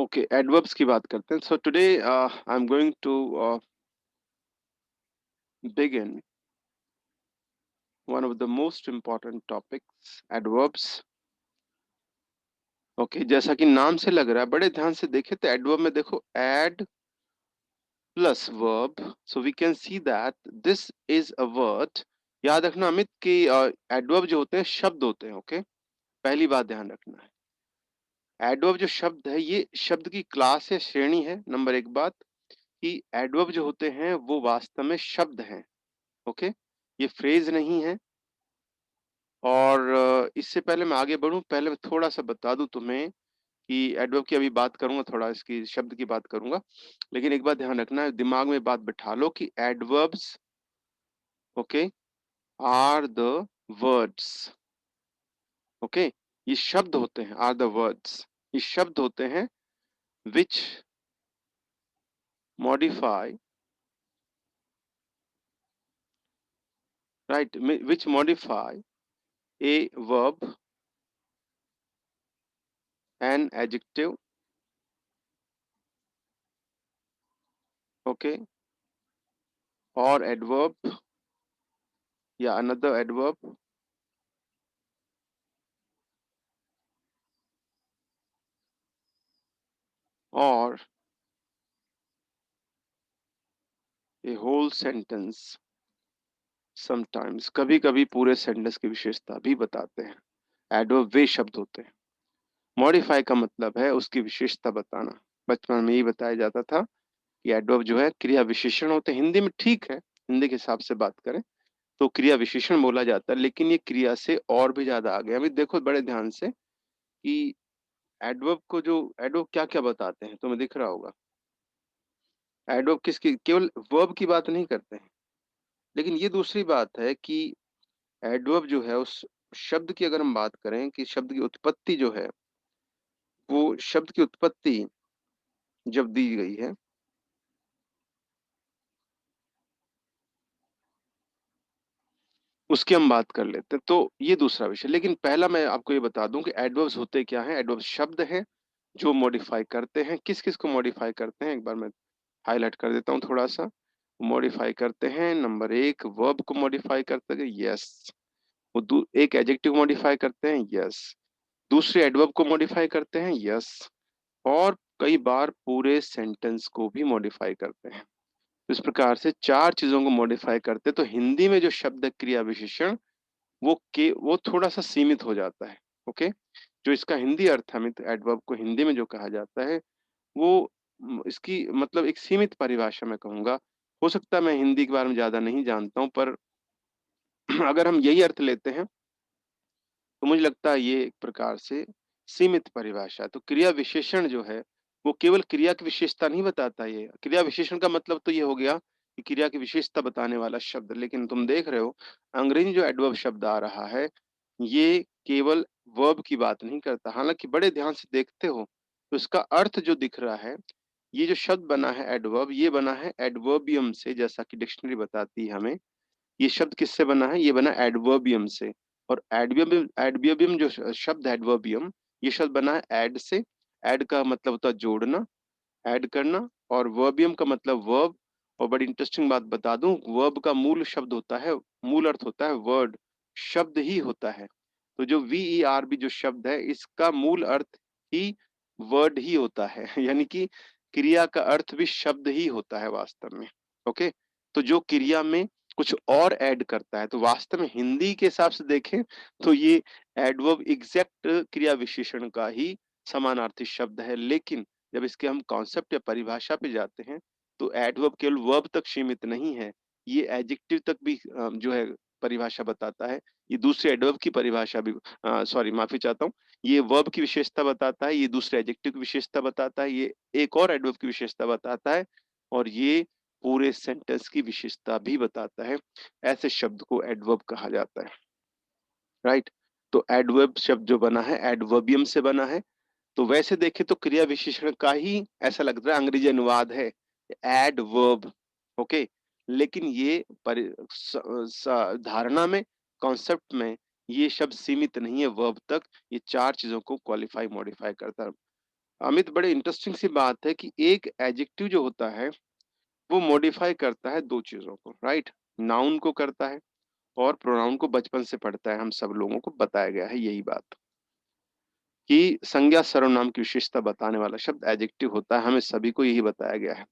Okay, adverbs की बात करते हैं. So today I am going to begin one of the most important topics, adverbs. ओके, जैसा कि नाम से लग रहा है, बड़े ध्यान से देखें तो एडवर्ब में देखो ad plus verb. So we can see that this is a word. याद रखना अमित कि एडवर्ब जो होते हैं शब्द होते हैं. ओके, पहली बात ध्यान रखना है. एडवर्ब जो शब्द है ये शब्द की क्लास या श्रेणी है. नंबर एक बात कि एडवर्ब जो होते हैं वो वास्तव में शब्द हैं. ओके, ये फ्रेज नहीं है. और इससे पहले मैं आगे बढ़ूं, पहले मैं थोड़ा सा बता दूं तुम्हें कि एडवर्ब की अभी बात करूंगा, थोड़ा इसकी शब्द की बात करूंगा. लेकिन एक बात ध्यान रखना है, दिमाग में बात बिठा लो कि adverbs okay are the words. Okay, ये शब्द होते हैं. आर द वर्ड्स, ये शब्द होते हैं which modify, right, which modify a verb, an adjective, okay, और एडवर्ब या अनदर एडवर्ब और ए होल सेंटेंस. समटाइम्स, कभी कभी पूरे सेंटेंस की विशेषता भी बताते हैं. एडवर्ब वे शब्द होते हैं. मॉडिफाई का मतलब है उसकी विशेषता बताना. बचपन में यही बताया जाता था कि एडवर्ब जो है क्रिया विशेषण होते हैं. हिंदी में ठीक है, हिंदी के हिसाब से बात करें तो क्रिया विशेषण बोला जाता है, लेकिन ये क्रिया से और भी ज्यादा आ गया. अभी देखो बड़े ध्यान से कि एडवर्ब को जो एडवर्ब क्या क्या बताते हैं तुम्हें दिख रहा होगा. एडवर्ब किसकी, केवल वर्ब की बात नहीं करते हैं. लेकिन ये दूसरी बात है कि एडवर्ब जो है उस शब्द की अगर हम बात करें कि शब्द की उत्पत्ति जो है, वो शब्द की उत्पत्ति जब दी गई है उसकी हम बात कर लेते हैं. तो ये दूसरा विषय. लेकिन पहला मैं आपको ये बता दूं कि एडवर्ब्स होते क्या हैं. एडवर्ब्स शब्द हैं जो मॉडिफाई करते हैं. किस किस को मॉडिफाई करते हैं एक बार मैं हाईलाइट कर देता हूँ थोड़ा सा. मॉडिफाई करते हैं, नंबर एक वर्ब को मॉडिफाई करते हैं, यस. वो एक एडजेक्टिव मॉडिफाई करते हैं, यस. दूसरे एडवर्ब को मॉडिफाई करते हैं, यस. और कई बार पूरे सेंटेंस को भी मॉडिफाई करते हैं. इस प्रकार से चार चीजों को मॉडिफाई करते हैं. तो हिंदी में जो शब्द क्रिया विशेषण वो थोड़ा सा सीमित हो जाता है. ओके, जो इसका हिंदी अर्थ है एडवर्ब को हिंदी में जो कहा जाता है वो इसकी मतलब एक सीमित परिभाषा में कहूंगा. हो सकता है मैं हिंदी के बारे में ज्यादा नहीं जानता हूं, पर अगर हम यही अर्थ लेते हैं तो मुझे लगता है ये एक प्रकार से सीमित परिभाषा है. तो क्रिया विशेषण जो है वो केवल क्रिया की विशेषता नहीं बताता. ये क्रिया विशेषण का मतलब तो ये हो गया कि क्रिया की विशेषता बताने वाला शब्द. लेकिन तुम देख रहे हो अंग्रेजी जो एडवर्ब शब्द आ रहा है ये केवल वर्ब की बात नहीं करता. हालांकि बड़े ध्यान से देखते हो तो इसका अर्थ जो दिख रहा है, ये जो शब्द बना है एडवर्ब, ये बना है एडवर्बियम से. जैसा कि डिक्शनरी बताती है हमें, ये शब्द किससे बना है, ये बना एडवर्बियम से. और एडवर्बियम एडवर्बियम जो शब्द है एडवर्बियम, ये शब्द बना है एड से. एड का मतलब होता है जोड़ना, ऐड करना. और वर्बियम का मतलब वर्ब. और बड़ी इंटरेस्टिंग बात बता दूं, वर्ब का मूल शब्द होता है, मूल अर्थ होता है वर्ड, शब्द ही होता है. तो जो VERB जो शब्द है इसका मूल अर्थ ही वर्ड ही होता है यानी कि क्रिया का अर्थ भी शब्द ही होता है वास्तव में. ओके, तो जो क्रिया में कुछ और ऐड करता है, तो वास्तव में हिंदी के हिसाब से देखें तो ये एडवर्ब एग्जैक्ट क्रिया विशेषण का ही समानार्थी शब्द है. लेकिन जब इसके हम कॉन्सेप्ट या परिभाषा पे जाते हैं तो एडवर्ब केवल वर्ब तक सीमित नहीं है, ये एडजेक्टिव तक भी जो है परिभाषा बताता है. ये दूसरे एडवर्ब की परिभाषा भी, सॉरी माफी चाहता हूँ, ये वर्ब की विशेषता बताता है, ये दूसरे एडजेक्टिव की विशेषता बताता है, ये एक और एडवर्ब की विशेषता बताता है, और ये पूरे सेंटेंस की विशेषता भी बताता है. ऐसे शब्द को एडवर्ब कहा जाता है. राइट, तो एडवर्ब शब्द जो बना है एडवर्बियम से बना है. तो वैसे देखें तो क्रिया विशेषण का ही ऐसा लगता है अंग्रेजी अनुवाद है एडवर्ब. ओके, लेकिन ये धारणा में, कॉन्सेप्ट में ये शब्द सीमित नहीं है वर्ब तक. ये चार चीजों को क्वालिफाई मॉडिफाई करता है. अमित, बड़े इंटरेस्टिंग सी बात है कि एक एडजेक्टिव जो होता है वो मॉडिफाई करता है दो चीजों को, राइट? नाउन को करता है और प्रोनाउन को। बचपन से पढ़ता है, हम सब लोगों को बताया गया है यही बात कि संज्ञा सर्वनाम की विशेषता बताने वाला शब्द एडजेक्टिव होता है, हमें सभी को यही बताया गया है।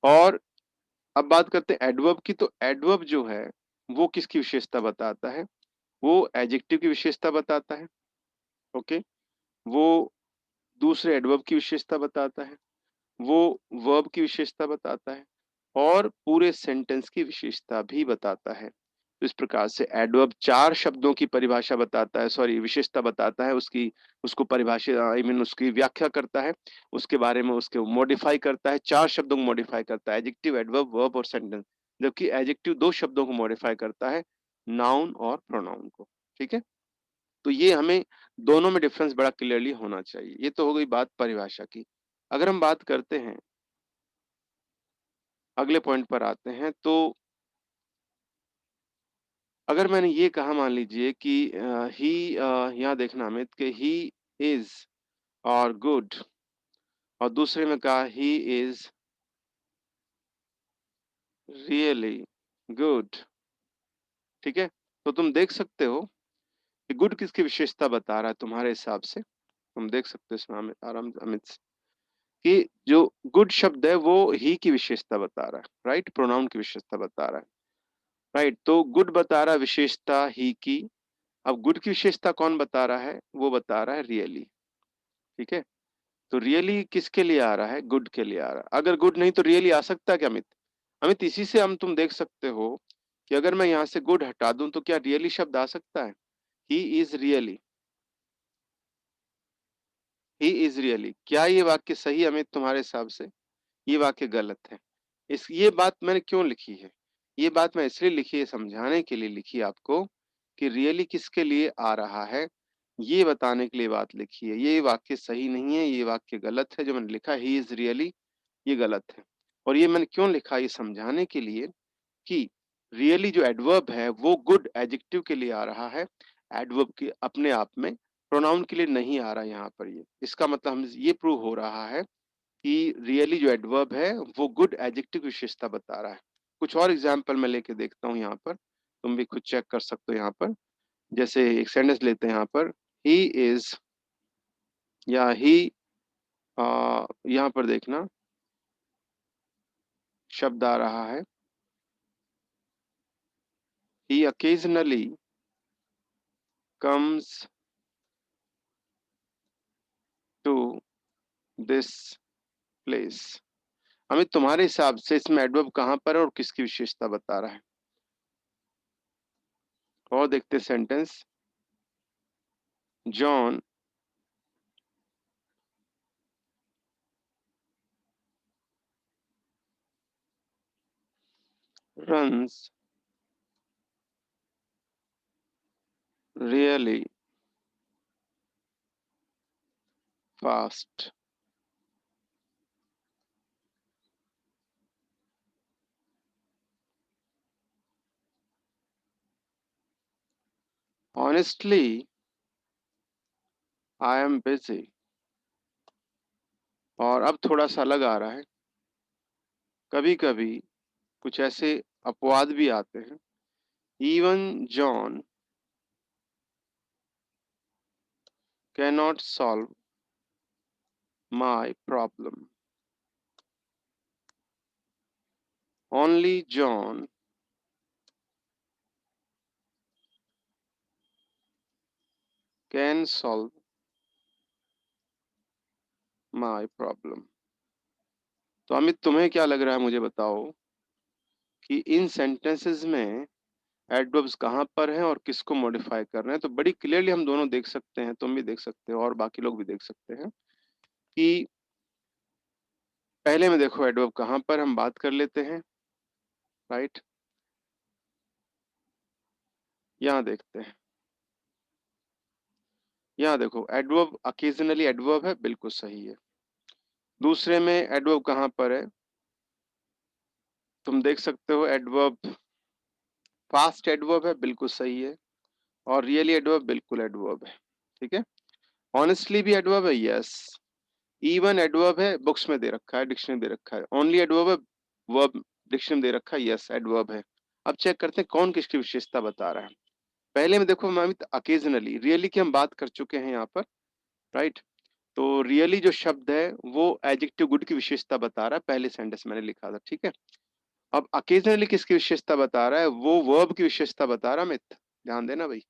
और अब बात करते हैं एडवर्ब की। तो एडवर्ब जो है वो किसकी विशेषता बताता है? वो एडजेक्टिव की विशेषता बताता है। ओके, वो दूसरे एडवर्ब की विशेषता बताता है, वो वर्ब की विशेषता बताता है और पूरे सेंटेंस की विशेषता भी बताता है। तो इस प्रकार से एडवर्ब चार शब्दों की परिभाषा बताता है, सॉरी विशेषता बताता है, उसकी उसको परिभाषित आई मीन उसकी व्याख्या करता है, उसके बारे में उसके मॉडिफाई करता है, चार शब्दों को मॉडिफाई करता है, एडजेक्टिव, एडवर्ब, वर्ब और सेंटेंस। जबकि एडजेक्टिव दो शब्दों को मॉडिफाई करता है, नाउन और प्रोनाउन को। ठीक है, तो ये हमें दोनों में डिफरेंस बड़ा क्लियरली होना चाहिए। ये तो हो गई बात परिभाषा की। अगर हम बात करते हैं, अगले पॉइंट पर आते हैं, तो अगर मैंने ये कहा मान लीजिए कि ही, यहाँ देखना अमित कि ही इज और गुड, और दूसरे में कहा ही इज रियली गुड। ठीक है, तो तुम देख सकते हो कि गुड किसकी विशेषता बता रहा है तुम्हारे हिसाब से? तुम देख सकते हो इसमें आराम अमित से, कि जो गुड शब्द है वो ही की विशेषता बता रहा है, राइट? प्रोनाउन की विशेषता बता रहा है, राइट? तो गुड बता रहा है विशेषता ही की। अब गुड की विशेषता कौन बता रहा है? वो बता रहा है रियली। ठीक है, तो रियली किसके लिए आ रहा है? गुड के लिए आ रहा है। अगर गुड नहीं तो रियली आ सकता है क्या अमित? अमित, इसी से हम तुम देख सकते हो कि अगर मैं यहाँ से गुड हटा दूं तो क्या रियली शब्द आ सकता है? He is really, he is really. क्या ये वाक्य सही है अमित तुम्हारे हिसाब से? ये वाक्य गलत है। ये बात मैंने क्यों लिखी है? ये बात मैं इसलिए लिखी है, समझाने के लिए लिखी है आपको कि रियली किसके लिए आ रहा है, ये बताने के लिए बात लिखी है। ये वाक्य सही नहीं है, ये वाक्य गलत है। जो मैंने लिखा ही इज रियली, ये गलत है। और ये मैंने क्यों लिखा, ये समझाने के लिए कि रियली जो एडवर्ब है वो गुड एडजेक्टिव के लिए आ रहा है, एडवर्ब के अपने आप में प्रोनाउन के लिए नहीं आ रहा यहाँ पर। ये इसका मतलब हम ये प्रूव हो रहा है कि रियली जो एडवर्ब है वो गुड एडजेक्टिव की विशेषता बता रहा है। कुछ और एग्जाम्पल मैं लेके देखता हूँ यहाँ पर, तुम भी खुद चेक कर सकते हो यहाँ पर। जैसे एक सेंटेंस लेते हैं यहाँ पर, ही इज, या ही, यहाँ पर देखना शब्द आ रहा है, ही occasionally comes to this place। Amit, तुम्हारे हिसाब से इसमें एडवर्ब कहाँ पर है और किसकी विशेषता बता रहा है? और देखते sentence, John runs really fast। honestly I am busy। और अब थोड़ा सा अलग आ रहा है, कभी कभी कुछ ऐसे अपवाद भी आते हैं। Even John cannot solve my problem। only John can solve my problem। तो अमित, तुम्हें क्या लग रहा है, मुझे बताओ कि इन सेंटेंसेस में एडवर्ब्स कहाँ पर हैं और किसको मॉडिफाई कर रहे हैं? तो बड़ी क्लियरली हम दोनों देख सकते हैं, तुम भी देख सकते हो और बाकी लोग भी देख सकते हैं कि पहले में देखो एडवर्ब कहाँ पर, हम बात कर लेते हैं, राइट? यहाँ देखते हैं, यहाँ देखो एडवर्ब अकेजनली एडवर्ब है, बिल्कुल सही है। दूसरे में एडवर्ब कहाँ पर है? तुम देख सकते हो एडवर्ब फास्ट एडवर्ब है, बिल्कुल सही है। और रियली एडवर्ब बिल्कुल एडवर्ब है। ठीक है, ऑनेस्टली भी एडवर्ब है, यस। इवन एडवर्ब है, बुक्स में दे रखा है, डिक्शनरी दे रखा है। ओनली एडवर्ब है, वर्ब डिक्शनरी में दे रखा है, यस एडवर्ब है। अब चेक करते हैं कौन किसकी विशेषता बता रहा है। पहले में देखो अमित, अकेजनली, रियली की हम बात कर चुके हैं यहाँ पर, राइट। तो रियली जो शब्द है वो एडजेक्टिव गुड की विशेषता बता रहा है, पहले सेंटेंस मैंने लिखा था, ठीक है। अब अकेजनली किसकी विशेषता बता रहा है, वो वर्ब की विशेषता बता रहा है अमित, ध्यान देना भाई।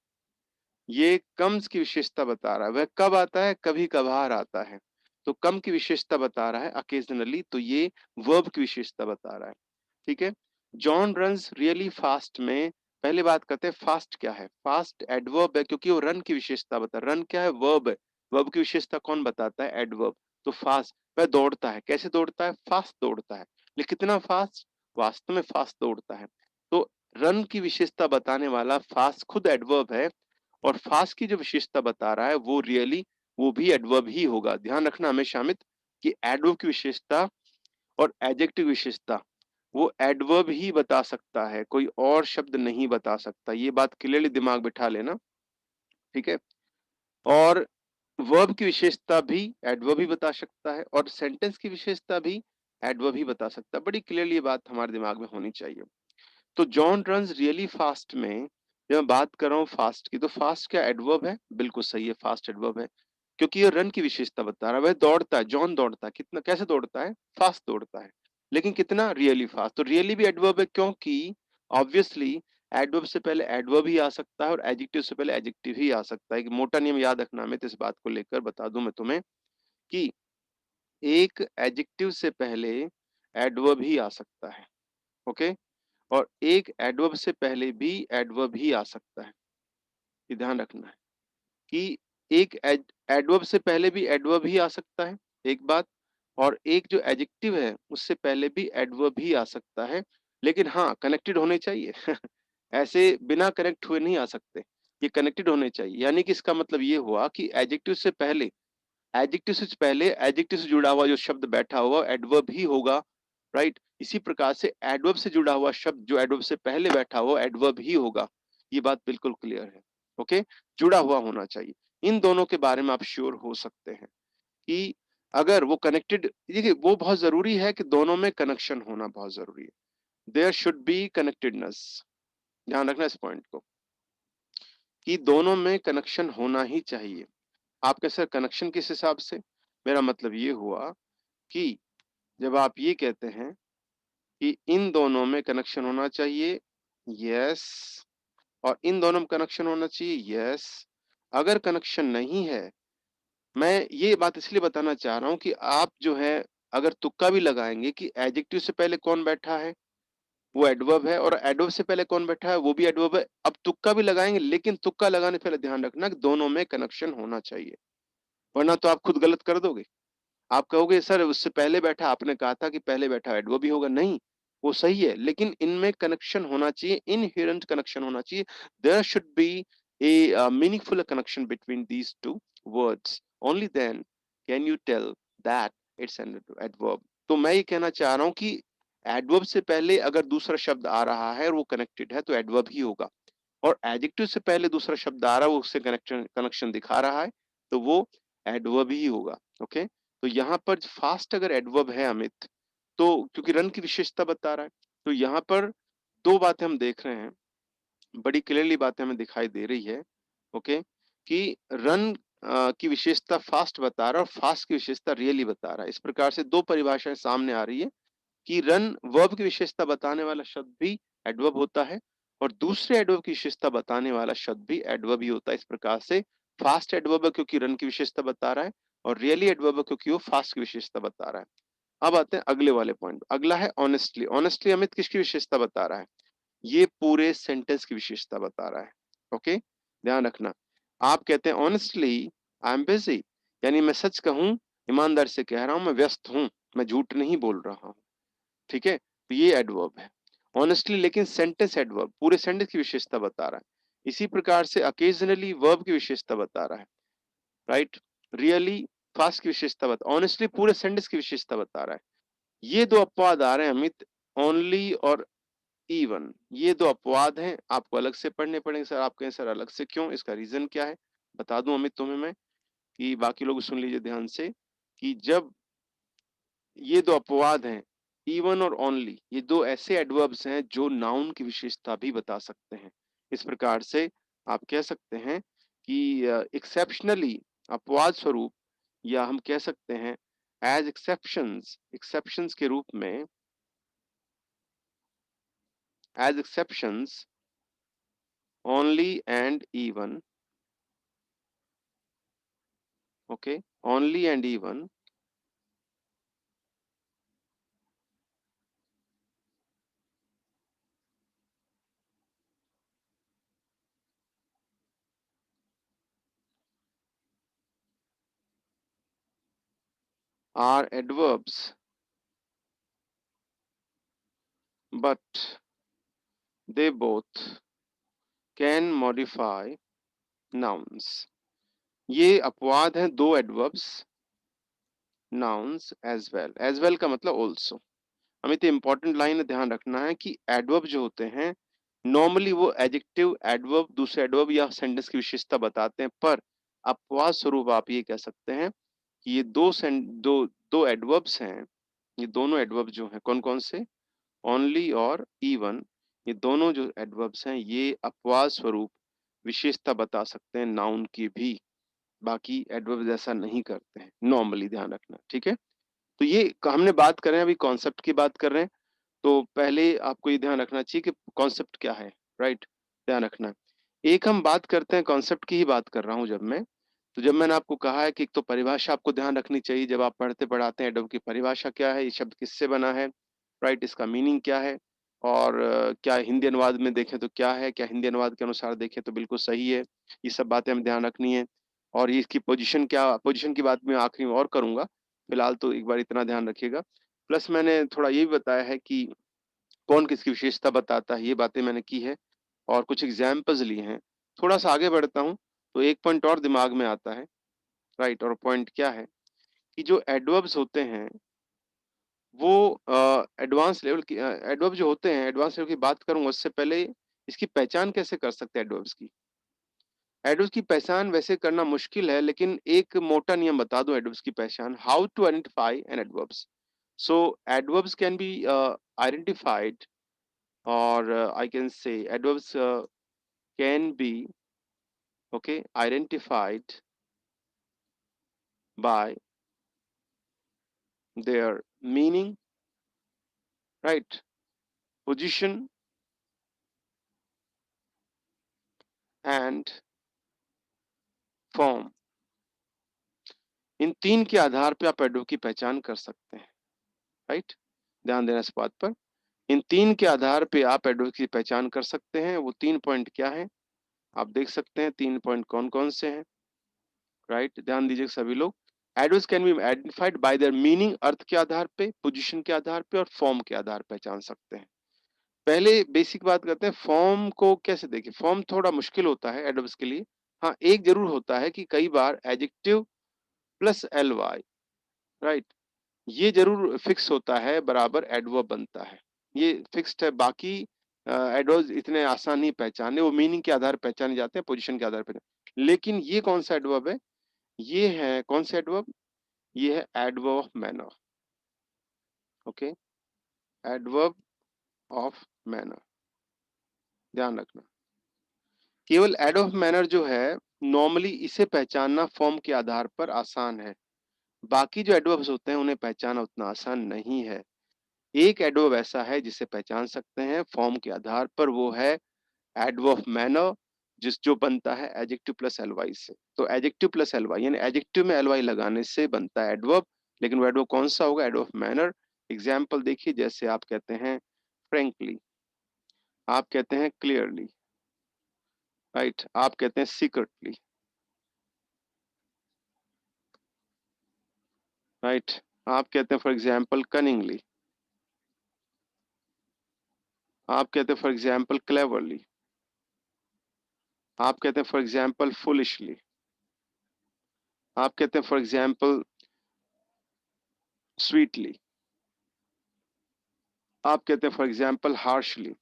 ये कम्स की विशेषता बता रहा है, वह कब आता है, कभी कभार आता है। तो कम की विशेषता बता रहा है अकेजनली, तो ये वर्ब की विशेषता बता रहा है, ठीक है। जॉन रन्स रियली फास्ट में, पहले बात करते हैं फास्ट क्या है। फास्ट एडवर्ब है, क्योंकि वो रन की विशेषता बता रहा है। रन क्या है, वर्ब है। वर्ब की विशेषता कौन बताता है, एडवर्ब। तो फास्ट, वह दौड़ता है, कैसे दौड़ता है, फास्ट दौड़ता है। लेकिन कितना फास्ट, वास्तव में फास्ट दौड़ता है। तो रन की विशेषता बताने वाला फास्ट खुद एडवर्ब है, और फास्ट की जो विशेषता बता रहा है वो रियली, वो भी एडवर्ब ही होगा। ध्यान रखना हमेशा अमित कि एडवर्ब की विशेषता और एडजेक्टिव विशेषता वो एडवर्ब ही बता सकता है, कोई और शब्द नहीं बता सकता। ये बात क्लियरली दिमाग बिठा लेना, ठीक है। और वर्ब की विशेषता भी एडवर्ब ही बता सकता है, और सेंटेंस की विशेषता भी एडवर्ब ही बता सकता है। बड़ी क्लियरली ये बात हमारे दिमाग में होनी चाहिए। तो जॉन रन्स रियली फास्ट में जब मैं बात कर रहा हूँ फास्ट की, तो फास्ट क्या एडवर्ब है, बिल्कुल सही है, फास्ट एडवर्ब है। क्योंकि ये रन की विशेषता बता रहा है, वह दौड़ता है, जॉन दौड़ता है, कितना, कैसे दौड़ता है, फास्ट दौड़ता है। लेकिन कितना, रियली फास्ट। तो रियली भी एडवर्ब है, क्योंकि ऑब्वियसली एडवर्ब से पहले एडवर्ब ही आ सकता है, और एडजेक्टिव से पहले एडजेक्टिव ही आ सकता है। एक मोटा नियम याद रखना, मैं तो इस बात को लेकर बता दूं मैं तुम्हें कि एक एडजेक्टिव से पहले एडवर्ब ही आ सकता है, ओके। और एक एडवर्ब से पहले भी एडवर्ब ही आ सकता है। ये ध्यान रखना है कि एक एडवर्ब से पहले भी एडवर्ब ही आ सकता है, एक बात। और एक जो एडजेक्टिव है उससे पहले भी एडवर्ब ही आ सकता है। लेकिन हाँ, कनेक्टेड होने चाहिए ऐसे बिना कनेक्ट हुए नहीं आ सकते, ये कनेक्टेड होने चाहिए। यानी कि इसका मतलब ये हुआ कि एडजेक्टिव से पहले, एडजेक्टिव से पहले एडजेक्टिव से जुड़ा हुआ जो शब्द बैठा हुआ एडवर्ब ही होगा, राइट। इसी प्रकार से एडवर्ब से जुड़ा हुआ शब्द जो एडवर्ब से पहले बैठा हुआ एडवर्ब ही होगा। ये बात बिल्कुल क्लियर है, ओके। जुड़ा हुआ होना चाहिए। इन दोनों के बारे में आप श्योर हो सकते हैं कि अगर वो कनेक्टेड, देखिए वो बहुत जरूरी है कि दोनों में कनेक्शन होना बहुत जरूरी है। देयर शुड बी कनेक्टेडनेस, ध्यान रखना इस पॉइंट को, कि दोनों में कनेक्शन होना ही चाहिए। आपके सर कनेक्शन किस हिसाब से, मेरा मतलब ये हुआ कि जब आप ये कहते हैं कि इन दोनों में कनेक्शन होना चाहिए, यस, और इन दोनों में कनेक्शन होना चाहिए, यस। अगर कनेक्शन नहीं है, मैं ये बात इसलिए बताना चाह रहा हूं कि आप जो है अगर तुक्का भी लगाएंगे कि एडजेक्टिव से पहले कौन बैठा है, वो एडवर्ब है, और एडवर्ब से पहले कौन बैठा है, वो भी एडवर्ब है। अब तुक्का भी लगाएंगे, लेकिन तुक्का लगाने से पहले ध्यान रखना कि दोनों में कनेक्शन होना चाहिए, वरना तो आप खुद गलत कर दोगे। आप कहोगे सर उससे पहले बैठा, आपने कहा था कि पहले बैठा एडवर्ब भी होगा, नहीं, वो सही है, लेकिन इनमें कनेक्शन होना चाहिए, इनहेरेंट कनेक्शन होना चाहिए। There should be a meaningful connection between these two words, only then can you tell that it's an adverb. तो मैं ये कहना चाह रहा हूं कि एडवर्ब से पहले अगर दूसरा शब्द आ रहा है और वो कनेक्टेड है तो एडवर्ब ही होगा, और एडजेक्टिव से पहले दूसरा शब्द आ रहा है वो उससे कनेक्शन कनेक्शन दिखा रहा है, तो वो एडवर्ब ही होगा, ओके। तो यहाँ पर फास्ट अगर एडवर्ब है अमित, तो क्योंकि रन की विशेषता बता रहा है, तो यहाँ पर दो बातें हम देख रहे हैं, बड़ी क्लियरली बातें हमें दिखाई दे रही है, ओके, कि रन की विशेषता फास्ट बता रहा है और फास्ट की विशेषता रियली बता रहा है। इस प्रकार से दो परिभाषाएं सामने आ रही है कि रन वर्ब की विशेषता बताने वाला शब्द भी एडवर्ब होता है, और दूसरे एडवर्ब की विशेषता बताने वाला शब्द भी एडवर्ब ही होता है। इस प्रकार से फास्ट एडवर्ब है क्योंकि रन की विशेषता बता रहा है, और रियली एडवर्ब है क्योंकि वो फास्ट की विशेषता बता रहा है। अब आते हैं अगले वाले पॉइंट, अगला है ऑनेस्टली। ऑनेस्टली अमित किसकी विशेषता बता रहा है, ये पूरे सेंटेंस की विशेषता बता रहा है, ओके। ध्यान रखना, आप कहते हैं ऑनेस्टली आई एम बिजी, यानी मैं सच कहूं, ईमानदार से कह रहा हूं, मैं व्यस्त हूं, मैं झूठ नहीं बोल रहा हूं, ठीक है। तो ये एडवर्ब है ऑनेस्टली, लेकिन सेंटेंस एडवर्ब पूरे सेंटेंस की विशेषता बता रहा है। इसी प्रकार से अकेजनली वर्ब की विशेषता बता रहा है, राइट। रियली फास्ट की विशेषता बता, ऑनेस्टली पूरे सेंटेंस की विशेषता बता रहा है। ये दो अपवाद आ रहे हैं अमित, ओनली और इवन, ये दो अपवाद हैं, आपको अलग से पढ़ने पड़ेंगे। सर आप कहें सर अलग से क्यों, इसका रीजन क्या है, बता दूं अमित तुम्हें मैं, कि बाकी लोग सुन लीजिए ध्यान से, कि जब ये दो अपवाद हैं, इवन और ओनली, ये दो ऐसे एडवर्ब्स हैं जो नाउन की विशेषता भी बता सकते हैं। इस प्रकार से आप कह सकते हैं कि एक्सेप्शनली, अपवाद स्वरूप, या हम कह सकते हैं एज एक्सेप्शंस, एक्सेप्शंस के रूप में, as exceptions, only and even, okay, only and even are adverbs, but they both can modify nouns. ये अपवाद हैं दो एडवर्ब्स, नाउन्स एज वेल का मतलब ऑल्सो। हमें तो इंपॉर्टेंट लाइन ध्यान रखना है कि एडवर्ब जो होते हैं नॉर्मली वो एडजेक्टिव, एडवर्ब, दूसरे एडवर्ब या सेंटेंस की विशेषता बताते हैं, पर अपवाद स्वरूप आप ये कह सकते हैं कि ये दो दो एडवर्ब्स हैं, ये दोनों एडवर्ब जो हैं कौन कौन से, ओनली और इवन, ये दोनों जो एडवर्ब्स हैं ये अपवाद स्वरूप विशेषता बता सकते हैं नाउन की भी, बाकी एडवर्ब्स ऐसा नहीं करते हैं नॉर्मली, ध्यान रखना, ठीक है। तो ये हमने बात कर रहे हैं, अभी कॉन्सेप्ट की बात कर रहे हैं, तो पहले आपको ये ध्यान रखना चाहिए कि कॉन्सेप्ट क्या है, राइट, ध्यान रखना है। एक हम बात करते हैं, कॉन्सेप्ट की ही बात कर रहा हूं जब मैं, तो जब मैंने आपको कहा है कि एक तो परिभाषा आपको ध्यान रखनी चाहिए, जब आप पढ़ते पढ़ाते हैं एडवर्ब की परिभाषा क्या है, ये शब्द किससे बना है, राइट, इसका मीनिंग क्या है, और क्या हिंदी अनुवाद में देखें तो क्या है, क्या हिंदी अनुवाद के अनुसार देखें तो बिल्कुल सही है, ये सब बातें हमें ध्यान रखनी है। और ये इसकी पोजीशन क्या, पोजीशन की बात मैं आखिरी में और करूंगा, फिलहाल तो एक बार इतना ध्यान रखिएगा। प्लस मैंने थोड़ा ये भी बताया है कि कौन किसकी विशेषता बताता है, ये बातें मैंने की है और कुछ एग्जाम्पल्स लिए हैं। थोड़ा सा आगे बढ़ता हूँ तो एक पॉइंट और दिमाग में आता है, राइट, और पॉइंट क्या है कि जो एडवर्ब्स होते हैं वो एडवांस लेवल की, एडवर्ब जो होते हैं एडवांस लेवल की बात करूंगा, उससे पहले इसकी पहचान कैसे कर सकते हैं एडवर्ब्स की। एडवर्ब्स की पहचान वैसे करना मुश्किल है, लेकिन एक मोटा नियम बता दूं एडवर्ब्स की पहचान, how to identify an adverbs. So adverbs can be identified, or I can say adverbs can be, okay, identified by their meaning, right, position and form। इन तीन के आधार पे आप एडवर्ब की पहचान कर सकते हैं, राइट, ध्यान देना इस बात पर। इन तीन के आधार पे आप एडवर्ब की पहचान कर सकते हैं। वो तीन पॉइंट क्या है आप देख सकते हैं, तीन पॉइंट कौन कौन से हैं, राइट, ध्यान दीजिए सभी लोग। Adverbs can be identified by their meaning, अर्थ के आधार पे, पोजीशन के आधार पे और फॉर्म के आधार पे पहचान सकते हैं। पहले बेसिक बात करते हैं, फॉर्म को कैसे देखें। फॉर्म थोड़ा मुश्किल होता है एडवर्ब्स के लिए। हाँ, एक जरूर होता है कि कई बार adjective plus L Y, right, ये जरूर फिक्स होता है, बराबर एडवर्ब बनता है, ये फिक्स्ड है। बाकी एडवर्ब्स इतने आसान नहीं पहचाने, वो मीनिंग के आधार पर पहचाने जाते हैं, पोजीशन के आधार पर। लेकिन ये कौन सा एडवर्ब है, ये है कौन सा एडवर्ब, ये है adverb of manner, okay, adverb of manner, ध्यान रखना। केवल एड ऑफ मैनर जो है नॉर्मली इसे पहचानना फॉर्म के आधार पर आसान है, बाकी जो एडवर्ब्स होते हैं उन्हें पहचानना उतना आसान नहीं है। एक एडवर्ब ऐसा है जिसे पहचान सकते हैं फॉर्म के आधार पर, वो है एडवर्ब ऑफ मैनर, जिस जो बनता है एडजेक्टिव प्लस एलवाई से। तो एडजेक्टिव प्लस एलवाई यानी एडजेक्टिव में एलवाई लगाने से बनता है एडवर्ब, लेकिन वो एडवर्ब कौन सा होगा, एडवर्ब ऑफ मैनर। एग्जाम्पल देखिए, जैसे आप कहते हैं फ्रेंकली, आप कहते हैं क्लियरली, राइट, आप कहते हैं सीक्रेटली, राइट, आप कहते हैं फॉर एग्जाम्पल कनिंगली, आप कहते हैं फॉर एग्जाम्पल क्लेवरली, आप कहते हैं फॉर एग्जाम्पल फुलिशली, आप कहते हैं फॉर एग्जाम्पल स्वीटली, आप कहते हैं फॉर एग्जाम्पल हार्शली,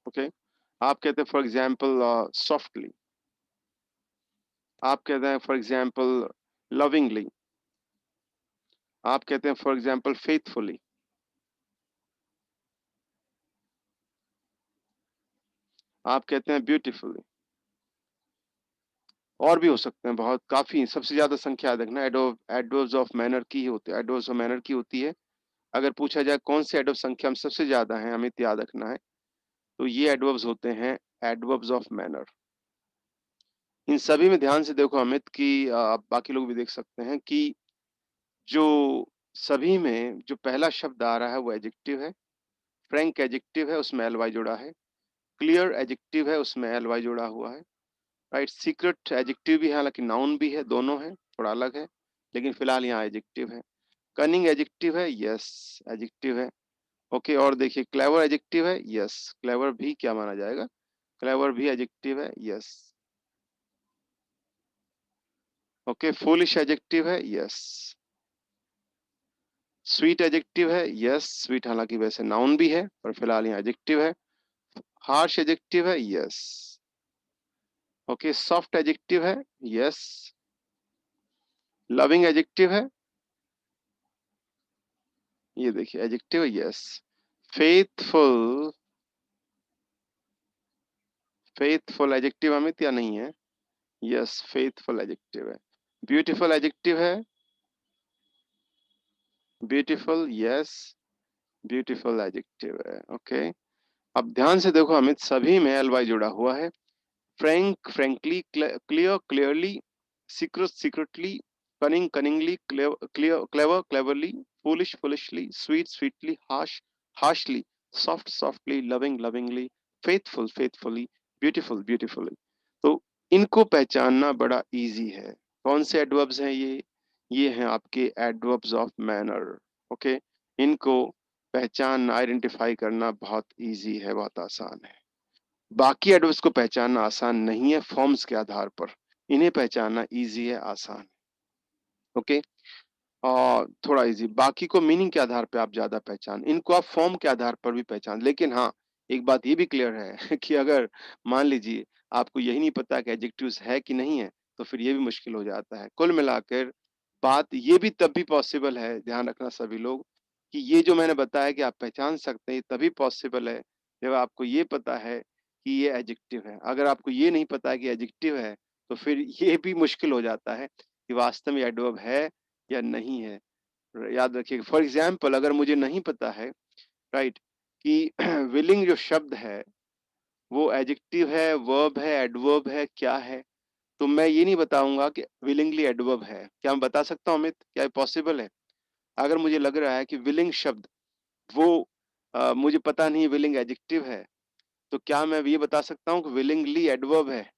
ओके, आप कहते हैं फॉर एग्जाम्पल सॉफ्टली, आप कहते हैं फॉर एग्जाम्पल लविंगली, आप कहते हैं फॉर एग्जाम्पल फेथफुली, आप कहते हैं ब्यूटीफुली, और भी हो सकते हैं बहुत, काफी। सबसे ज्यादा संख्या याद रखना एडवर्ब्स ऑफ मैनर की होती है, एडवर्ब्स ऑफ मैनर की होती है। अगर पूछा जाए कौन से एडवर्ब संख्या में सबसे ज्यादा है, हमें याद रखना है, तो ये एडवर्ब्स होते हैं एडवर्ब्स ऑफ मैनर। इन सभी में ध्यान से देखो अमित कि आप बाकी लोग भी देख सकते हैं कि जो सभी में जो पहला शब्द आ रहा है वो एडजेक्टिव है। फ्रैंक एडजेक्टिव है, उसमें एल वाई जुड़ा है। क्लियर एडजेक्टिव है, उसमें एल वाई जुड़ा हुआ है। राइट, सीक्रेट एडजेक्टिव भी है, हालांकि नाउन भी है, दोनों है, थोड़ा अलग है, लेकिन फिलहाल यहाँ एडजेक्टिव है। कनिंग एडजेक्टिव है, यस एडजेक्टिव है। ओके, और देखिए क्लेवर एडजेक्टिव है, यस क्लेवर भी क्या माना जाएगा, क्लेवर भी एडजेक्टिव है, यस। ओके, फूलिश एडजेक्टिव है, यस। स्वीट एडजेक्टिव है, यस स्वीट हालांकि वैसे नाउन भी है पर फिलहाल यहाँ एडजेक्टिव है। हार्श एडजेक्टिव है, यस। ओके, सॉफ्ट एडजेक्टिव है, यस। लविंग एडजेक्टिव है, ये देखिए एडजेक्टिव है, yes. Faithful, faithful adjective Amit या नहीं है, यस फेथफुल एडजेक्टिव है। ब्यूटीफुल एडजेक्टिव है, ब्यूटीफुल, यस ब्यूटीफुल एडजेक्टिव है। ओके, अब ध्यान से देखो अमित, सभी में एल वाई जुड़ा हुआ है। Frank frankly, clear clearly, secret secretly, cunning cunningly, clear clever cleverly, foolish foolishly, sweet sweetly, harsh harshly, soft softly, loving lovingly, faithful faithfully, beautiful beautifully. तो इनको पहचानना बड़ा इजी है। कौन से एडवर्ब्स हैं ये हैं आपके एडवर्ब्स ऑफ मैनर। ओके, इनको पहचानना, आइडेंटिफाई करना बहुत इजी है, बहुत आसान है। बाकी एडवर्ब्स को पहचानना आसान नहीं है फॉर्म्स के आधार पर, इन्हें पहचानना इजी है, आसान। ओके, और थोड़ा इजी, बाकी को मीनिंग के आधार पे आप ज्यादा पहचान, इनको आप फॉर्म के आधार पर भी पहचान। लेकिन हाँ, एक बात ये भी क्लियर है कि अगर मान लीजिए आपको यही नहीं पता कि एडजेक्टिव्स है कि नहीं है, तो फिर ये भी मुश्किल हो जाता है। कुल मिलाकर बात ये भी तब भी पॉसिबल है, ध्यान रखना सभी लोग, कि ये जो मैंने बताया कि आप पहचान सकते हैं, ये तभी पॉसिबल है जब आपको ये पता है कि ये एडजेक्टिव है। अगर आपको ये नहीं पता है कि एडजेक्टिव है, तो फिर ये भी मुश्किल हो जाता है कि वास्तव में एडवर्ब है या नहीं है। याद रखिए, फॉर एग्जाम्पल अगर मुझे नहीं पता है, राइट, कि विलिंग जो शब्द है वो एडजेक्टिव है, वर्ब है, एडवर्ब है, क्या है, तो मैं ये नहीं बताऊंगा कि विलिंगली एडवर्ब है। क्या मैं बता सकता हूँ अमित, क्या पॉसिबल है? अगर मुझे लग रहा है कि विलिंग शब्द वो मुझे पता नहीं विलिंग एडजेक्टिव है, तो क्या मैं ये बता सकता हूँ कि विलिंगली एडवर्ब है?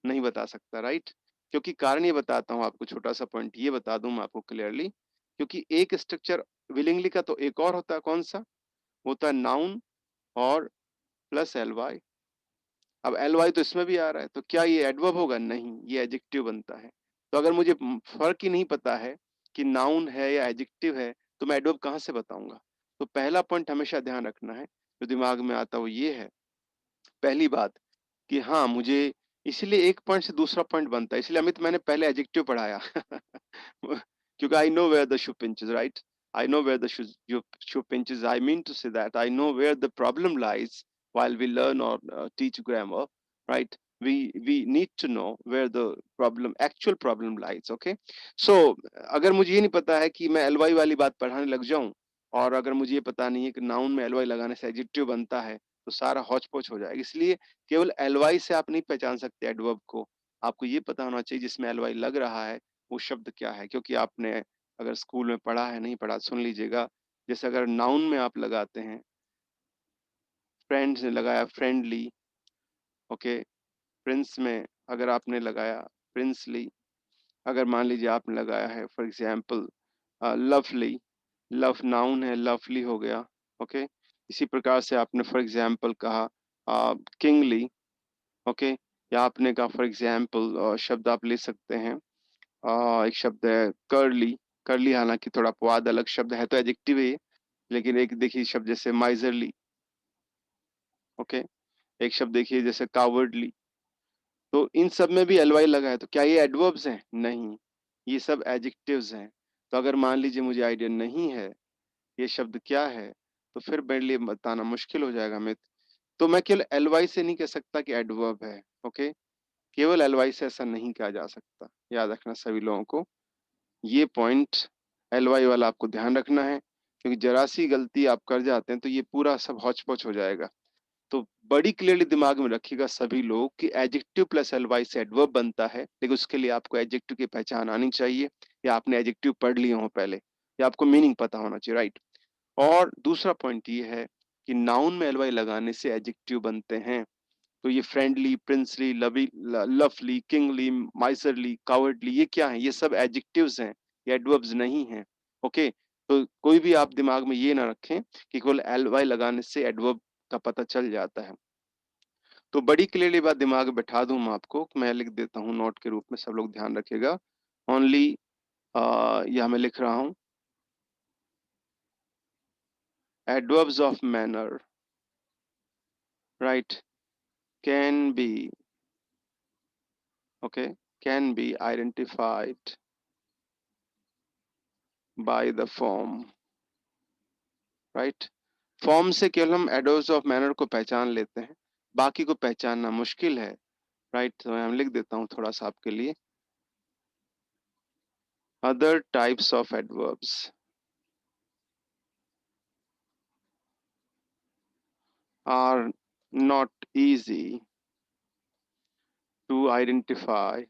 नहीं बता सकता, राइट। क्योंकि कारण ये बताता हूँ आपको, छोटा सा पॉइंट ये बता दूं मैं आपको क्लियरली, क्योंकि एक स्ट्रक्चर विलिंगली का तो एक और होता है, कौन सा होता है, नाउन और प्लस एल वाई। अब एल वाई तो इसमें भी आ रहा है, तो क्या ये एडवर्ब होगा? नहीं, ये एडजेक्टिव बनता है। तो अगर मुझे फर्क ही नहीं पता है कि नाउन है या एडजेक्टिव है, तो मैं एडवर्ब कहाँ से बताऊंगा? तो पहला पॉइंट हमेशा ध्यान रखना है, जो दिमाग में आता है वो ये है, पहली बात, कि हाँ मुझे, इसलिए एक पॉइंट से दूसरा पॉइंट बनता है, इसलिए अमित मैंने पहले एडजेक्टिव पढ़ाया क्योंकि I know where the shoe pinches, right, I know where the shoe pinches, I mean to say that I know where the problem lies while we learn or teach grammar, right, we need to know where the actual problem lies. Okay, so अगर मुझे ये नहीं पता है कि मैं एलवाई वाली बात पढ़ाने लग जाऊं, और अगर मुझे ये पता नहीं है कि नाउन में एलवाई लगाने से एडजेक्टिव बनता है, तो सारा हौच-पौच हो जाएगा। इसलिए केवल एलवाई से आप नहीं पहचान सकते एडवर्ब को, आपको ये पता होना चाहिए जिसमें एलवाई लग रहा है वो शब्द क्या है। क्योंकि आपने अगर स्कूल में पढ़ा है, नहीं पढ़ा, सुन लीजिएगा, जैसे अगर नाउन में आप लगाते हैं, फ्रेंड्स ने लगाया फ्रेंडली, ओके, प्रिंस में अगर आपने लगाया प्रिंसली, अगर मान लीजिए आपने लगाया है for example lovely, love noun है, लवली हो गया। ओके, इसी प्रकार से आपने फॉर एग्जाम्पल कहा किंगली, ओके, या आपने कहा फॉर एग्जाम्पल शब्द आप ले सकते हैं, एक शब्द है कर्ली, कर्ली हालांकि थोड़ा अपवाद अलग शब्द है, तो एडजेक्टिव है ये, लेकिन एक देखिए शब्द जैसे माइजरली, ओके, एक शब्द देखिए जैसे कावर्डली, तो इन सब में भी एल वाई लगा है, तो क्या ये एडवर्ब्स हैं? नहीं, ये सब एडजेक्टिव्स हैं। तो अगर मान लीजिए मुझे आइडिया नहीं है ये शब्द क्या है, तो फिर मेरे लिए बताना मुश्किल हो जाएगा मित्र। तो मैं केवल एल वाई से नहीं कह सकता कि एडवर्ब है। ओके, केवल एल वाई से ऐसा नहीं कहा जा सकता, याद रखना सभी लोगों को। ये पॉइंट एल वाई वाला आपको ध्यान रखना है, क्योंकि जरा सी गलती आप कर जाते हैं तो ये पूरा सब हौच पौच हो जाएगा। तो बड़ी क्लियरली दिमाग में रखिएगा सभी लोग कि एडजेक्टिव प्लस एल वाई से एडवर्ब बनता है, लेकिन उसके लिए आपको एडजेक्टिव की पहचान आनी चाहिए, या आपने एडजेक्टिव पढ़ लिए हो पहले, या आपको मीनिंग पता होना चाहिए, राइट। और दूसरा पॉइंट ये है कि नाउन में एल वाई लगाने से एडजेक्टिव बनते हैं। तो ये friendly, princely, lovely, kingly, miserly, cowardly, ये क्या है? ये सब एडजेक्टिव्स हैं, ये एडवर्ब्स नहीं हैं। ओके, तो कोई भी आप दिमाग में ये ना रखें कि केवल एल वाई लगाने से एडवर्ब का पता चल जाता है। तो बड़ी क्लियरली बात दिमाग में बैठा दूं मैं आपको, मैं लिख देता हूं नोट के रूप में, सब लोग ध्यान रखिएगा। ओनली यह मैं लिख रहा हूं, adverbs of manner, right, can be, okay, can be identified by the form, right। Form से केवल हम एडवर्ब्स ऑफ मैनर को पहचान लेते हैं, बाकी को पहचानना मुश्किल है, राइट। तो मैं लिख देता हूं थोड़ा सा आपके लिए, other types of adverbs are not easy to identify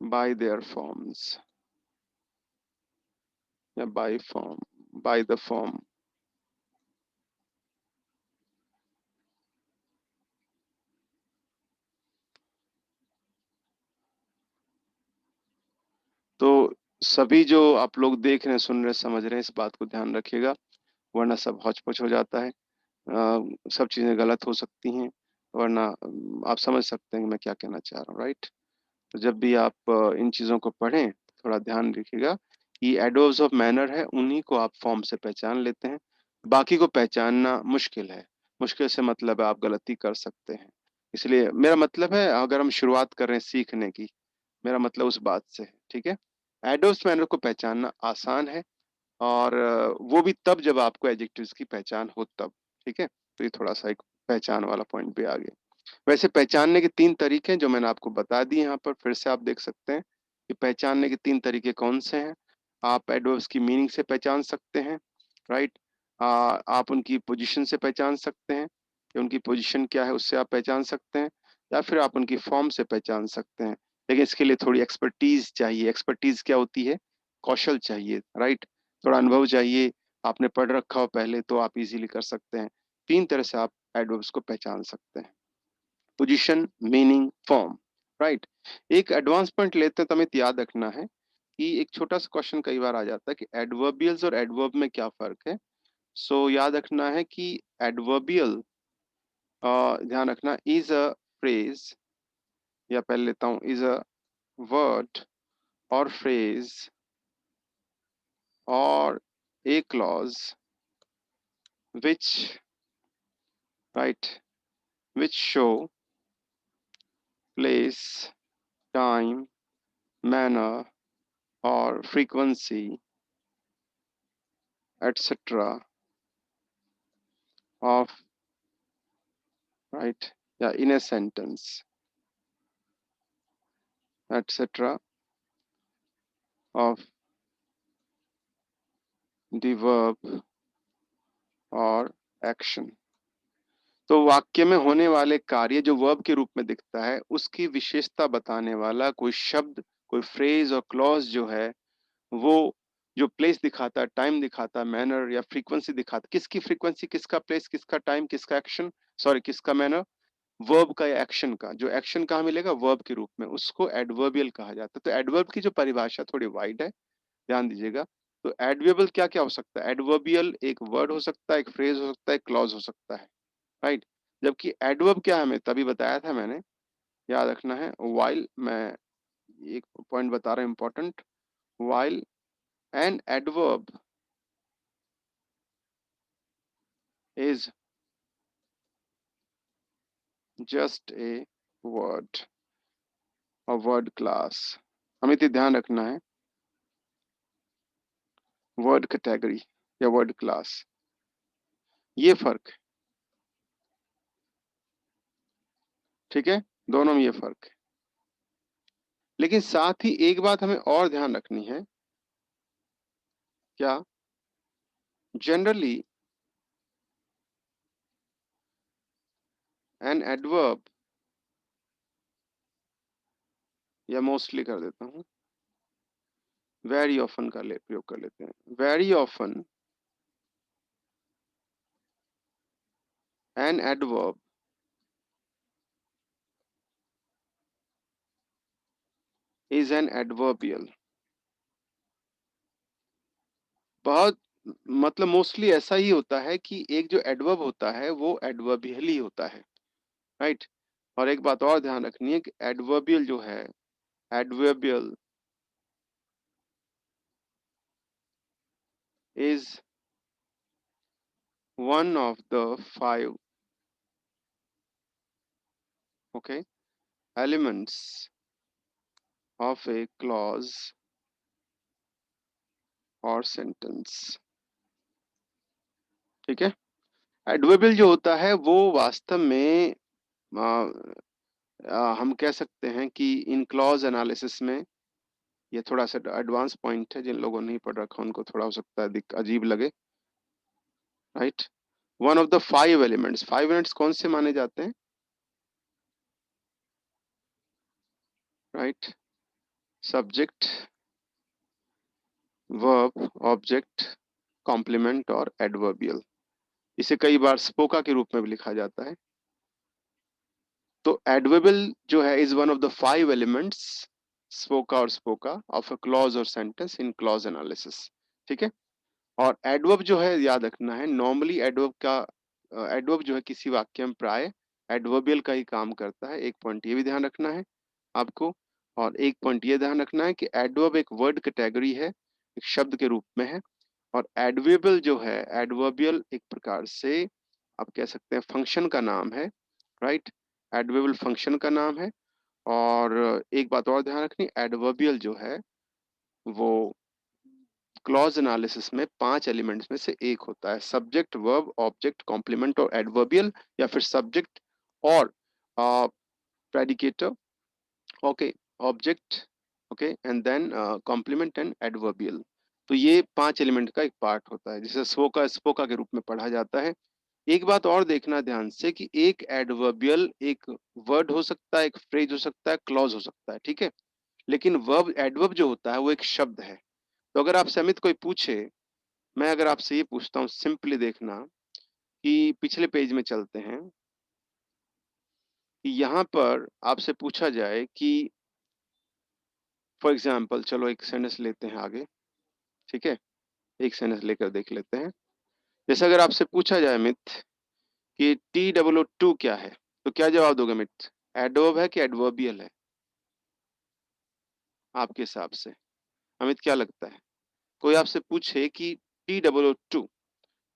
by their forms, या by form, by the form। तो सभी जो आप लोग देख रहे हैं, सुन रहे हैं, समझ रहे हैं, इस बात को ध्यान रखिएगा, वरना सब हौच पौच हो जाता है। सब चीजें गलत हो सकती हैं, वरना आप समझ सकते हैं कि मैं क्या कहना चाह रहा हूँ, राइट। तो जब भी आप इन चीजों को पढ़ें, थोड़ा ध्यान रखिएगा कि एडवर्ब्स ऑफ मैनर है, उन्हीं को आप फॉर्म से पहचान लेते हैं, बाकी को पहचानना मुश्किल है। मुश्किल से मतलब है आप गलती कर सकते हैं। इसलिए मेरा मतलब है, अगर हम शुरुआत कर रहे हैं सीखने की, मेरा मतलब उस बात से है, ठीक है। एडवर्ब्स मैनर को पहचानना आसान है, और वो भी तब जब आपको एडजेक्टिव्स की पहचान हो तब, ठीक है। तो ये थोड़ा सा एक पहचान वाला पॉइंट भी आ गया। वैसे पहचानने के 3 तरीके हैं जो मैंने आपको बता दिए, यहाँ पर फिर से आप देख सकते हैं कि पहचानने के 3 तरीके कौन से हैं। आप एडवर्ब्स की मीनिंग से पहचान सकते हैं, राइट। आप उनकी पोजीशन से पहचान सकते हैं, कि उनकी पोजीशन क्या है उससे आप पहचान सकते हैं, या फिर आप उनकी फॉर्म से पहचान सकते हैं। लेकिन इसके लिए थोड़ी एक्सपर्टीज चाहिए। एक्सपर्टीज क्या होती है? कौशल चाहिए, राइट। थोड़ा अनुभव चाहिए, आपने पढ़ रखा हो पहले तो आप इजीली कर सकते हैं। 3 तरह से आप एडवर्ब्स को पहचान सकते हैं, पोजीशन, मीनिंग, फॉर्म, राइट। एक एडवांस पॉइंट लेते हैं तो हमें याद रखना है कि एक छोटा सा क्वेश्चन कई बार आ जाता है कि एडवर्बियल्स और एडवर्ब में क्या फर्क है। सो याद रखना है कि एडवर्बियल, ध्यान रखना, इज अ फ्रेज, या पहले लेता हूं, इज अ वर्ड और फ्रेज और a clause which, right, which show place, time, manner or frequency, etc. of, right, yeah, in a sentence, etc. of the verb or action। तो वाक्य में होने वाले कार्य जो वर्ब के रूप में दिखता है, उसकी विशेषता बताने वाला कोई शब्द, कोई फ्रेज और क्लॉज जो है, वो जो प्लेस दिखाता है, टाइम दिखाता है, मैनर या फ्रीक्वेंसी दिखाता है। किसकी फ्रीक्वेंसी, किसका प्लेस, किसका टाइम, किसका एक्शन, सॉरी किसका मैनर, वर्ब का या एक्शन का। जो एक्शन कहाँ मिलेगा? वर्ब के रूप में, उसको एडवर्बियल कहा जाता है। तो एडवर्ब की जो परिभाषा थोड़ी वाइड है, ध्यान दीजिएगा। तो एडवर्बियल क्या क्या हो सकता है? एडवर्बियल एक वर्ड हो सकता है, एक फ्रेज हो सकता है, एक क्लॉज हो सकता है, राइट। जबकि एडवर्ब क्या है, हमें तभी बताया था मैंने, याद रखना है। वाइल, मैं एक पॉइंट बता रहा हूं important, while an adverb is just a word और वर्ड क्लास। हमें तो ध्यान रखना है, वर्ड कैटेगरी या वर्ड क्लास, ये फर्क है। ठीक है, दोनों में ये फर्क है। लेकिन साथ ही एक बात हमें और ध्यान रखनी है, क्या? जनरली एन एडवर्ब, या मोस्टली कर देता हूं, वेरी ऑफन का प्रयोग कर लेते हैं। Very often an adverb is an adverbial. बहुत मतलब मोस्टली ऐसा ही होता है कि एक जो एडवर्ब होता है वो एडवर्बियल ही होता है, राइट। और एक बात और ध्यान रखनी है कि एडवर्बियल जो है, adverbial is one of the 5 okay elements of a clause or sentence। ठीक है, एडवर्बियल जो होता है वो वास्तव में हम कह सकते हैं कि इन क्लॉज एनालिसिस में, ये थोड़ा सा एडवांस पॉइंट है, जिन लोगों ने नहीं पढ़ रखा उनको थोड़ा हो सकता है अजीब लगे, right. One of the 5 elements, 5 elements कौन से माने जाते हैं, right? Subject, verb, object, complement और एडवर्बियल। इसे कई बार स्पोका के रूप में भी लिखा जाता है। तो एडवर्बियल जो है is one of the 5 elements, SPOCA और स्पोका, ऑफ अ क्लॉज और सेंटेंस इन क्लॉज एनालिसिस। ठीक है, और एडवर्ब जो है याद रखना है, नॉर्मली एडवर्ब का एडवर्ब जो है किसी वाक्य में प्राय एडवर्बियल का ही काम करता है। एक पॉइंट ये भी ध्यान रखना है आपको, और एक पॉइंट ये ध्यान रखना है कि एडवर्ब एक वर्ड कैटेगरी है, एक शब्द के रूप में है। और एडवर्बियल जो है, एडवर्बियल एक प्रकार से आप कह सकते हैं फंक्शन का नाम है, राइट। एडवर्बियल फंक्शन का नाम है। और एक बात और ध्यान रखनी, एडवर्बियल जो है वो क्लॉज एनालिसिस में 5 एलिमेंट्स में से एक होता है, सब्जेक्ट, वर्ब, ऑब्जेक्ट, कॉम्प्लीमेंट और एडवर्बियल, या फिर सब्जेक्ट और predicator, okay, object, okay, and then complement and adverbial. तो ये 5 एलिमेंट का एक पार्ट होता है जिसे स्पोका स्पोका के रूप में पढ़ा जाता है। एक बात और देखना ध्यान से कि एक एडवर्बियल एक वर्ड हो सकता है, एक फ्रेज हो सकता है, क्लॉज हो सकता है, ठीक है। लेकिन वर्ब, एडवर्ब जो होता है वो एक शब्द है। तो अगर आपसे अमित कोई पूछे, मैं अगर आपसे ये पूछता हूँ, सिंपली देखना कि पिछले पेज में चलते हैं, कि यहाँ पर आपसे पूछा जाए कि फॉर एग्जाम्पल, चलो एक सेंटेंस लेते हैं आगे, ठीक है, एक सेंटेंस लेकर देख लेते हैं। जैसे अगर आपसे पूछा जाए अमित कि TOO क्या है, तो क्या जवाब दोगे अमित? एडवर्ब है कि एडवर्बियल है आपके हिसाब से? अमित क्या लगता है? कोई आपसे पूछे कि TOO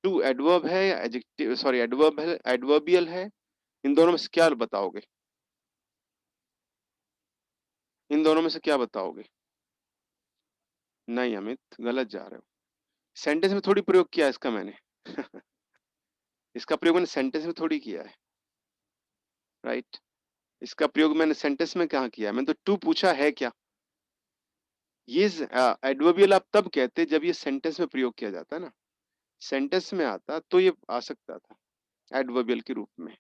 टू एडवर्ब है या एडजेक्टिव, सॉरी एडवर्ब है, एडवर्बियल है, इन दोनों में से क्या बताओगे? इन दोनों में से क्या बताओगे? नहीं अमित, गलत जा रहे हो। सेंटेंस में थोड़ी प्रयोग किया है इसका मैंने इसका प्रयोग मैंने सेंटेंस में थोड़ी किया है, राइट। इसका प्रयोग मैंने सेंटेंस में कहाँ किया है? मैंने तो टू पूछा है क्या। ये एडवर्बियल आप तब कहते जब ये सेंटेंस में प्रयोग किया जाता है ना, सेंटेंस में आता तो ये आ सकता था एडवर्बियल के रूप में।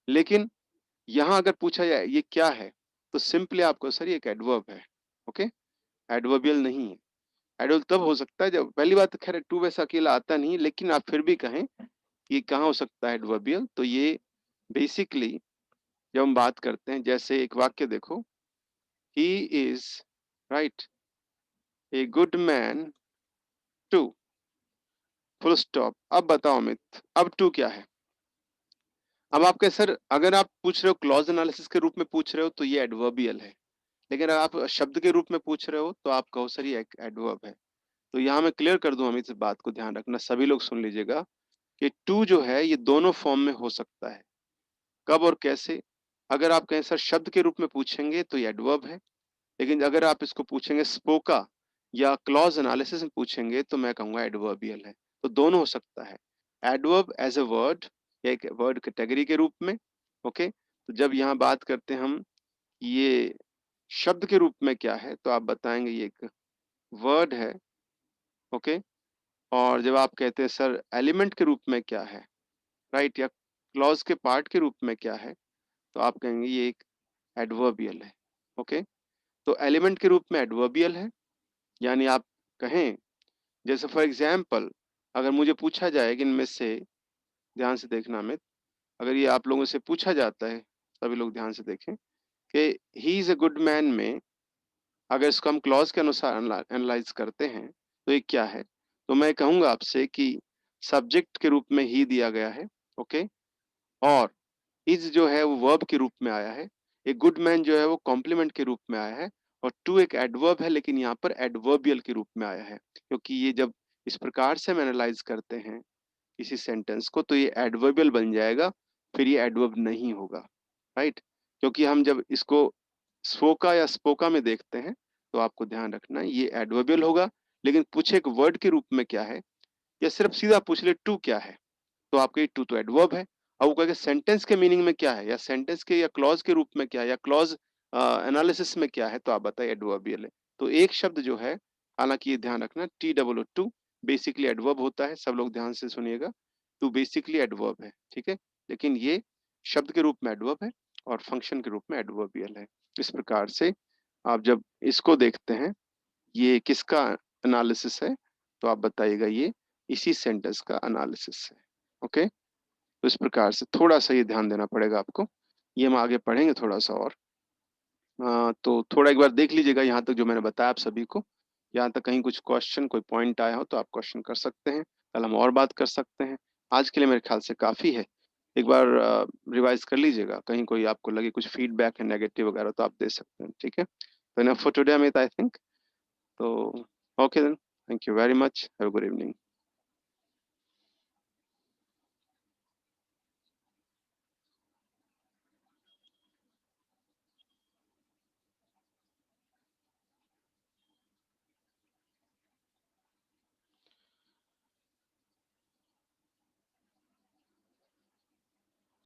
लेकिन यहाँ अगर पूछा जाए ये क्या है, तो सिंपली आपको सर ये एक एडवर्ब है, ओके, एडवर्बियल नहीं है। एडवर्ब तब हो सकता है जब, पहली बात तो खैर टू वैसे अकेला आता नहीं, लेकिन आप फिर भी कहें कि कहाँ हो सकता है एडवर्बियल, तो ये बेसिकली जब हम बात करते हैं, जैसे एक वाक्य देखो, he is right a good man too, full stop. अब बताओ अमित, अब टू क्या है? अब आपके सर अगर आप पूछ रहे हो क्लॉज एनालिसिस के रूप में पूछ रहे हो तो ये एडवर्बियल है, लेकिन अगर आप शब्द के रूप में पूछ रहे हो तो आप कहो सर ये एक एडवर्ब है। तो यहाँ मैं क्लियर कर दूं अमित, इस बात को ध्यान रखना, सभी लोग सुन लीजिएगा कि टू जो है ये दोनों फॉर्म में हो सकता है। कब और कैसे? अगर आप कहें सर शब्द के रूप में पूछेंगे तो ये एडवर्ब है, लेकिन अगर आप इसको पूछेंगे स्पोका या क्लॉज एनालिसिस में पूछेंगे तो मैं कहूंगा एडवर्बियल है। तो दोनों हो सकता है, एडवर्ब एज अ वर्ड या एक वर्ड कैटेगरी के रूप में। ओके, तो जब यहाँ बात करते हैं हम ये शब्द के रूप में क्या है, तो आप बताएंगे ये एक वर्ड है। ओके, और जब आप कहते हैं सर एलिमेंट के रूप में क्या है, राइट, या क्लॉज के पार्ट के रूप में क्या है, तो आप कहेंगे ये एक एडवर्बियल है। ओके, तो एलिमेंट के रूप में एडवर्बियल है, यानी आप कहें जैसे फॉर एग्जाम्पल अगर मुझे पूछा जाए कि इनमें से, ध्यान से देखना में, अगर ये आप लोगों से पूछा जाता है, सभी लोग ध्यान से देखें कि he is a good man में अगर इसको हम क्लॉज के अनुसार एनालाइज करते हैं तो ये क्या है, तो मैं कहूंगा आपसे कि सब्जेक्ट के रूप में ही दिया गया है। ओके, और इज जो है वो वर्ब के रूप में आया है, एक गुड मैन जो है वो कॉम्प्लीमेंट के रूप में आया है, और टू एक एडवर्ब है लेकिन यहाँ पर एडवर्बियल के रूप में आया है, क्योंकि ये जब इस प्रकार से हम एनालाइज करते हैं किसी सेंटेंस को तो ये एडवर्बियल बन जाएगा, फिर ये एडवर्ब नहीं होगा, राइट। क्योंकि हम जब इसको स्पोका या स्पोका में देखते हैं तो आपको ध्यान रखना है ये एडवर्बियल होगा, लेकिन पूछे एक वर्ड के रूप में क्या है, या सिर्फ सीधा पूछ ले टू क्या है, तो आपके टू तो एडवर्ब है। अब वो कहेगा सेंटेंस के मीनिंग में क्या है, या सेंटेंस के या क्लॉज के रूप में क्या है, या क्लॉज एनालिसिस में क्या है, तो आप बताइए एडवर्बियल है। तो एक शब्द जो है, हालांकि ये ध्यान रखना TOO बेसिकली एडवर्ब होता है, सब लोग ध्यान से सुनिएगा, टू बेसिकली एडवर्ब है, ठीक है, लेकिन ये शब्द के रूप में एडवर्ब है और फंक्शन के रूप में एडवर्बियल है। इस प्रकार से आप जब इसको देखते हैं ये किसका एनालिसिस है, तो आप बताइएगा ये इसी सेंटेंस का एनालिसिस है। ओके, तो इस प्रकार से थोड़ा सा ये ध्यान देना पड़ेगा आपको, ये हम आगे पढ़ेंगे थोड़ा सा और। तो थोड़ा एक बार देख लीजिएगा यहाँ तक जो मैंने बताया आप सभी को, यहाँ तक कहीं कुछ क्वेश्चन कोई पॉइंट आया हो तो आप क्वेश्चन कर सकते हैं, कल हम और बात कर सकते हैं। आज के लिए मेरे ख्याल से काफ़ी है, एक बार रिवाइज कर लीजिएगा, कहीं कोई आपको लगे कुछ फीडबैक है नेगेटिव वगैरह तो आप दे सकते हैं, ठीक है। तो enough for today Amit, I think. तो okay then, thank you very much, have a good evening.